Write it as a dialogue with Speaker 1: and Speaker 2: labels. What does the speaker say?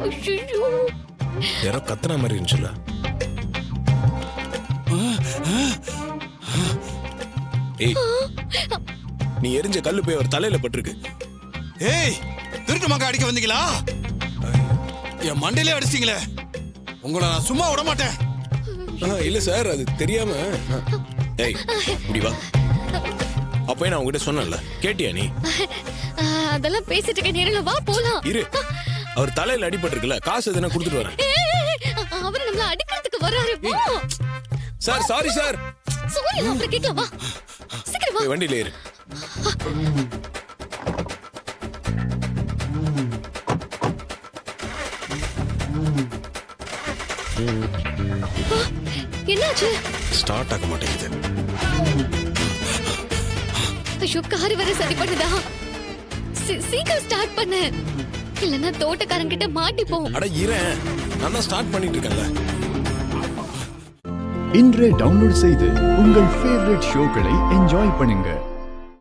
Speaker 1: ஐயோ,
Speaker 2: யாரோ கத்துன மாதிரி இருந்துச்சுல. ஏய், நீ எரிஞ்ச கல்லு போய் அவர் தலையில பட்டிருக்கு.
Speaker 3: ஏய், திருட்டு மங்க அடிக்க வந்தீங்களா? என் மண்டையிலே அடிச்சிங்களே, உங்களை நான் சும்மா விட மாட்டேன்.
Speaker 2: இல்ல சார், அது தெரியாம. ஏய், இப்படி வா. அப்பயே நான் உங்ககிட்ட சொன்னேன்ல, கேட்டியா நீ?
Speaker 1: அதெல்லாம் பேசிட்டு இருக்க நேரல வா போலாம்.
Speaker 2: இரு, அவர் தலையில அடிபட்டிருக்குல்ல, காசு எதுனா கொடுத்துட்டு வரேன்.
Speaker 1: அவர் நம்மள அடிக்கிறதுக்கு வராரு. வா
Speaker 2: சார், சாரி சார்.
Speaker 1: சாரி, அப்புறம் கேட்கலாம். வா சீக்கிரம் வா.
Speaker 2: வண்டியில ஏறு.
Speaker 1: என்னாச்சு?
Speaker 2: ஸ்டார்ட் ஆக மாட்டேங்குது.
Speaker 1: ஐயோ, கார் வர சரி பண்ணுதா? சீக்கிரம் ஸ்டார்ட் பண்ணு, இல்லன்னா தோட்டக்காரங்க கிட்ட மாட்டிப்போம்.
Speaker 2: அட இரேன், நான் தான் ஸ்டார்ட் பண்ணிட்டு இருக்கேன்ல.
Speaker 4: இன்றே டவுன்லோட் செய்து உங்கள் ஃபேவரட் ஷோக்களை என்ஜாய் பண்ணுங்க.